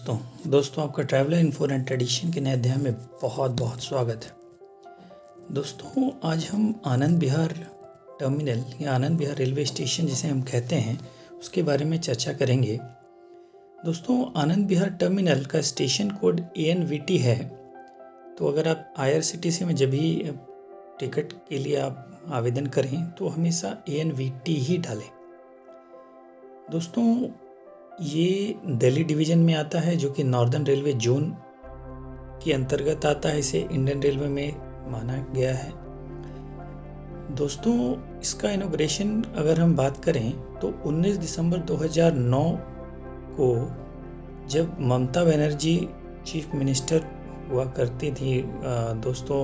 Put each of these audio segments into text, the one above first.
दोस्तों आपका traveller info and tradition के नए अध्याय में बहुत बहुत स्वागत है। दोस्तों आज हम आनंद विहार टर्मिनल या आनंद विहार रेलवे स्टेशन जिसे हम कहते हैं उसके बारे में चर्चा करेंगे। दोस्तों आनंद विहार टर्मिनल का स्टेशन कोड ANVT है। तो अगर आप IRCTC में जब भी टिकट के लिए आप आवेदन करें तो हमेशा ANVT ही डालें। दोस्तों ये दिल्ली डिवीज़न में आता है जो कि नॉर्दर्न रेलवे जोन के अंतर्गत आता है। इसे इंडियन रेलवे में माना गया है। दोस्तों इसका इनॉग्रेशन अगर हम बात करें तो 19 दिसंबर 2009 को जब ममता बनर्जी चीफ मिनिस्टर हुआ करती थी। दोस्तों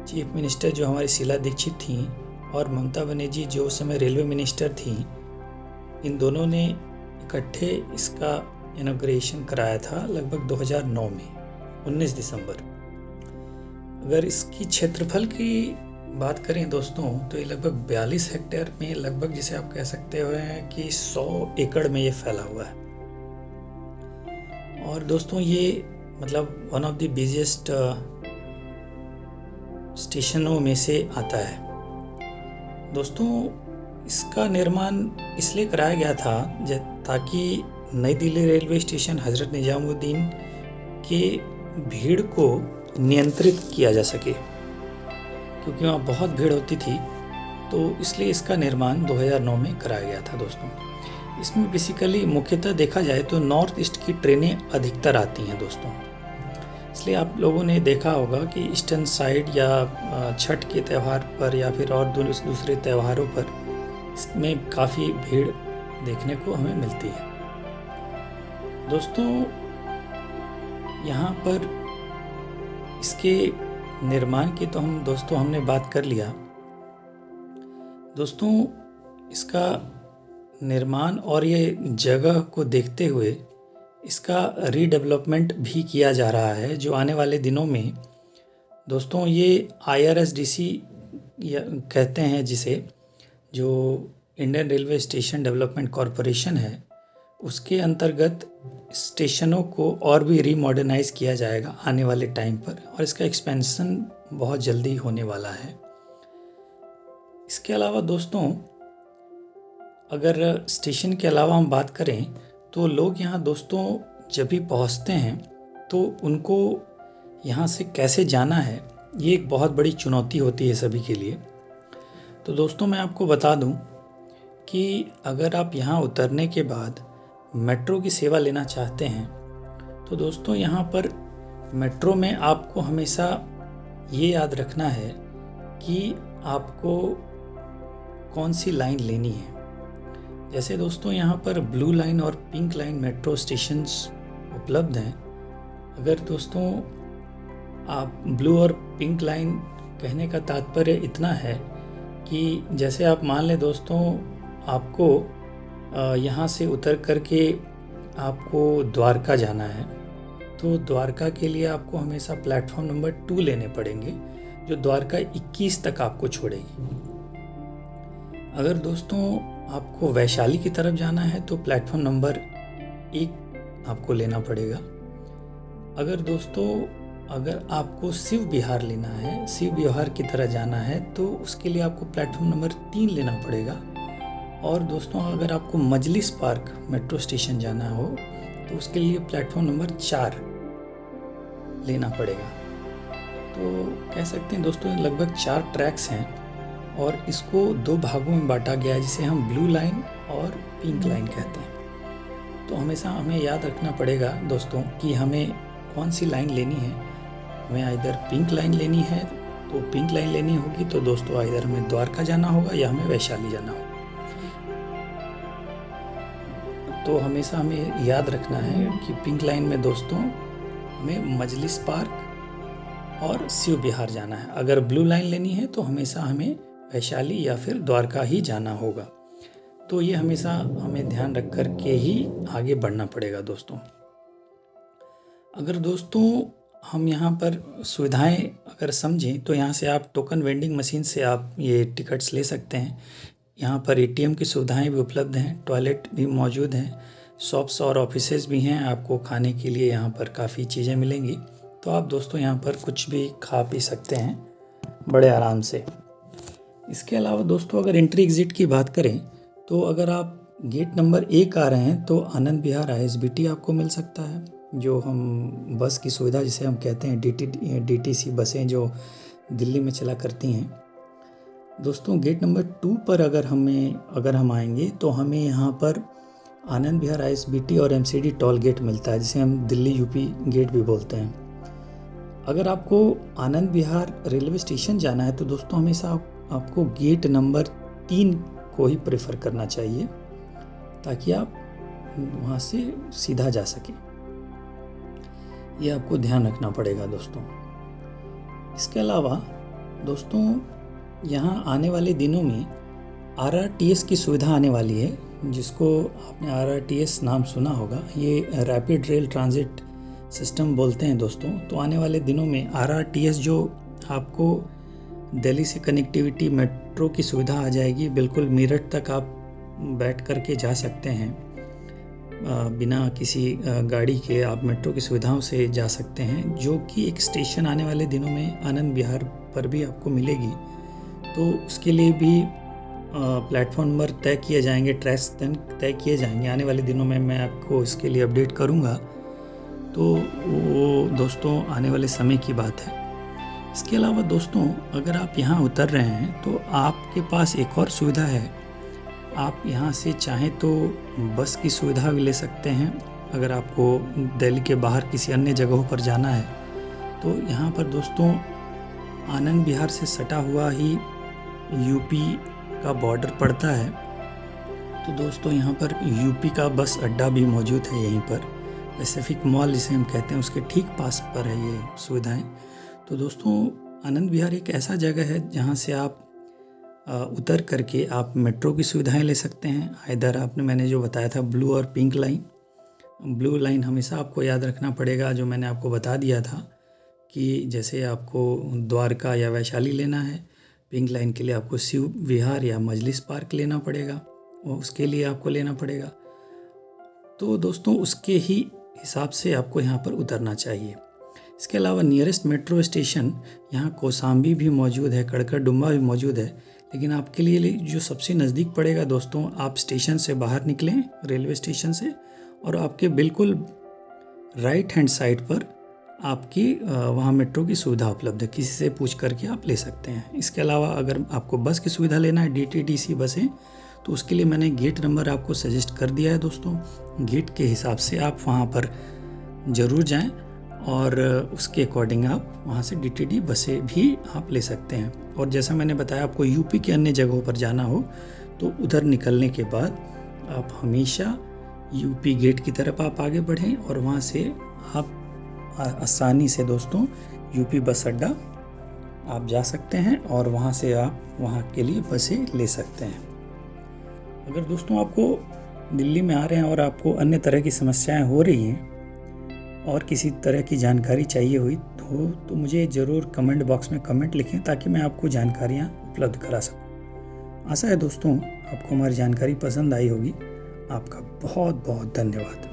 चीफ मिनिस्टर जो हमारी शीला दीक्षित थी और ममता बनर्जी जो उस समय रेलवे मिनिस्टर थी, इन दोनों ने इकट्ठे इसका इनॉग्रेशन कराया था लगभग 2009 में 19 दिसंबर। अगर इसकी क्षेत्रफल की बात करें दोस्तों तो ये लगभग 42 हेक्टेयर में लगभग जिसे आप कह सकते हो कि 100 एकड़ में ये फैला हुआ है। और दोस्तों ये मतलब वन ऑफ द बिजिएस्ट स्टेशनों में से आता है। दोस्तों इसका निर्माण इसलिए कराया गया था ताकि नई दिल्ली रेलवे स्टेशन हज़रत निजामुद्दीन के भीड़ को नियंत्रित किया जा सके, क्योंकि वहाँ बहुत भीड़ होती थी। तो इसलिए इसका निर्माण 2009 में कराया गया था। दोस्तों इसमें बेसिकली मुख्यतः देखा जाए तो नॉर्थ ईस्ट की ट्रेनें अधिकतर आती हैं दोस्तों। इसलिए आप लोगों ने देखा होगा कि ईस्टर्न साइड या छठ के त्यौहार पर या फिर और दूसरे त्यौहारों पर इसमें काफ़ी भीड़ देखने को हमें मिलती है। दोस्तों यहाँ पर इसके निर्माण की तो हमने बात कर लिया। दोस्तों इसका निर्माण और ये जगह को देखते हुए इसका रीडेवलपमेंट भी किया जा रहा है, जो आने वाले दिनों में दोस्तों ये IRSDC कहते हैं, जिसे जो Indian railway station development corporation है, उसके अंतर्गत स्टेशनों को और भी रीमॉडर्नाइज किया जाएगा आने वाले टाइम पर, और इसका एक्सपेंशन बहुत जल्दी होने वाला है। इसके अलावा दोस्तों अगर स्टेशन के अलावा हम बात करें तो लोग यहाँ दोस्तों जब भी पहुँचते हैं तो उनको यहाँ से कैसे जाना है, ये एक बहुत बड़ी चुनौती होती है सभी के लिए। तो दोस्तों मैं आपको बता दूं कि अगर आप यहाँ उतरने के बाद मेट्रो की सेवा लेना चाहते हैं तो दोस्तों यहाँ पर मेट्रो में आपको हमेशा ये याद रखना है कि आपको कौन सी लाइन लेनी है। जैसे दोस्तों यहाँ पर ब्लू लाइन और पिंक लाइन मेट्रो स्टेशंस उपलब्ध हैं। अगर दोस्तों आप ब्लू और पिंक लाइन कहने का तात्पर्य इतना है कि जैसे आप मान लें दोस्तों आपको यहाँ से उतर करके आपको द्वारका जाना है, तो द्वारका के लिए आपको हमेशा प्लेटफॉर्म नंबर 2 लेने पड़ेंगे, जो द्वारका 21 तक आपको छोड़ेगी। अगर दोस्तों आपको वैशाली की तरफ जाना है तो प्लेटफॉर्म नंबर 1 आपको लेना पड़ेगा। अगर आपको शिव विहार लेना है, शिव विहार की तरह जाना है, तो उसके लिए आपको प्लेटफॉर्म नंबर 3 लेना पड़ेगा। और दोस्तों अगर आपको मजलिस पार्क मेट्रो स्टेशन जाना हो तो उसके लिए प्लेटफॉर्म नंबर 4 लेना पड़ेगा। तो कह सकते हैं दोस्तों लगभग 4 ट्रैक्स हैं और इसको 2 भागों में बांटा गया है, जिसे हम ब्लू लाइन और पिंक लाइन कहते हैं। तो हमेशा हमें याद रखना पड़ेगा दोस्तों कि हमें कौन सी लाइन लेनी है। हमें आइदर पिंक लाइन लेनी है तो पिंक लाइन लेनी होगी, तो दोस्तों आइदर हमें द्वारका जाना होगा या हमें वैशाली जाना होगा। तो हमेशा हमें याद रखना है कि पिंक लाइन में दोस्तों हमें मजलिस पार्क और शिव विहार जाना है। अगर ब्लू लाइन लेनी है तो हमेशा हमें वैशाली या फिर द्वारका ही जाना होगा। तो ये हमेशा हमें ध्यान रख कर के ही आगे बढ़ना पड़ेगा दोस्तों। अगर दोस्तों हम यहाँ पर सुविधाएं अगर समझें तो यहाँ से आप टोकन वेंडिंग मशीन से आप ये टिकट्स ले सकते हैं। यहाँ पर ATM की सुविधाएं भी उपलब्ध हैं, टॉयलेट भी मौजूद हैं। शॉप्स और ऑफिसेज भी हैं। आपको खाने के लिए यहाँ पर काफ़ी चीज़ें मिलेंगी, तो आप दोस्तों यहाँ पर कुछ भी खा पी सकते हैं बड़े आराम से। इसके अलावा दोस्तों अगर एंट्री एग्ज़िट की बात करें तो अगर आप गेट नंबर 1 आ रहे हैं तो आनंद विहार ISBT आपको मिल सकता है, जो हम बस की सुविधा जिसे हम कहते हैं DTC बसें जो दिल्ली में चला करती हैं। दोस्तों गेट नंबर 2 पर अगर हम आएंगे तो हमें यहाँ पर आनंद विहार ISBT और MCD टोल गेट मिलता है, जिसे हम दिल्ली यूपी गेट भी बोलते हैं। अगर आपको आनंद विहार रेलवे स्टेशन जाना है तो दोस्तों हमेशा आपको गेट नंबर 3 को ही प्रेफर करना चाहिए, ताकि आप वहाँ से सीधा जा सकें। ये आपको ध्यान रखना पड़ेगा दोस्तों। इसके अलावा दोस्तों यहाँ आने वाले दिनों में RRTS की सुविधा आने वाली है, जिसको आपने RRTS नाम सुना होगा। ये रैपिड रेल ट्रांजिट सिस्टम बोलते हैं दोस्तों। तो आने वाले दिनों में RRTS जो आपको दिल्ली से कनेक्टिविटी मेट्रो की सुविधा आ जाएगी। बिल्कुल मेरठ तक आप बैठ कर के जा सकते हैं, बिना किसी गाड़ी के आप मेट्रो की सुविधाओं से जा सकते हैं, जो कि एक स्टेशन आने वाले दिनों में आनंद विहार पर भी आपको मिलेगी। तो उसके लिए भी प्लेटफॉर्म नंबर तय किए जाएंगे, ट्रैक्स तय किए जाएंगे। आने वाले दिनों में मैं आपको इसके लिए अपडेट करूंगा। तो वो दोस्तों आने वाले समय की बात है। इसके अलावा दोस्तों अगर आप यहाँ उतर रहे हैं तो आपके पास एक और सुविधा है। आप यहाँ से चाहें तो बस की सुविधा भी ले सकते हैं। अगर आपको दिल्ली के बाहर किसी अन्य जगहों पर जाना है तो यहाँ पर दोस्तों आनंद विहार से सटा हुआ ही यूपी का बॉर्डर पड़ता है। तो दोस्तों यहाँ पर यूपी का बस अड्डा भी मौजूद है। यहीं पर पैसिफिक मॉल जिसे हम कहते हैं उसके ठीक पास पर है ये सुविधाएं। तो दोस्तों आनंद विहार एक ऐसा जगह है जहाँ से आप उतर करके आप मेट्रो की सुविधाएं ले सकते हैं। इधर मैंने जो बताया था ब्लू और पिंक लाइन, ब्लू लाइन हमेशा आपको याद रखना पड़ेगा, जो मैंने आपको बता दिया था कि जैसे आपको द्वारका या वैशाली लेना है, पिंक लाइन के लिए आपको शिव विहार या मजलिस पार्क लेना पड़ेगा, और उसके लिए आपको लेना पड़ेगा। तो दोस्तों उसके ही हिसाब से आपको यहाँ पर उतरना चाहिए। इसके अलावा नियरेस्ट मेट्रो स्टेशन यहाँ कौसाम्बी भी मौजूद है, कड़कड़डुम्बा भी मौजूद है। लेकिन आपके लिए जो सबसे नज़दीक पड़ेगा दोस्तों, आप स्टेशन से बाहर निकलें, रेलवे स्टेशन से, और आपके बिल्कुल राइट हैंड साइड पर आपकी वहाँ मेट्रो की सुविधा उपलब्ध है। किसी से पूछ करके आप ले सकते हैं। इसके अलावा अगर आपको बस की सुविधा लेना है, DTDC बसें, तो उसके लिए मैंने गेट नंबर आपको सजेस्ट कर दिया है दोस्तों। गेट के हिसाब से आप वहाँ पर ज़रूर जाएं और उसके अकॉर्डिंग आप वहाँ से DTD बसें भी आप ले सकते हैं। और जैसा मैंने बताया, आपको यूपी के अन्य जगहों पर जाना हो तो उधर निकलने के बाद आप हमेशा यूपी गेट की तरफ आप आगे बढ़ें, और वहाँ से आप आसानी से दोस्तों यूपी बस अड्डा आप जा सकते हैं, और वहाँ से आप वहाँ के लिए बसें ले सकते हैं। अगर दोस्तों आपको दिल्ली में आ रहे हैं और आपको अन्य तरह की समस्याएं हो रही हैं और किसी तरह की जानकारी चाहिए हुई तो मुझे ज़रूर कमेंट बॉक्स में कमेंट लिखें, ताकि मैं आपको जानकारियाँ उपलब्ध करा सकूं। आशा है दोस्तों आपको हमारी जानकारी पसंद आई होगी। आपका बहुत बहुत धन्यवाद।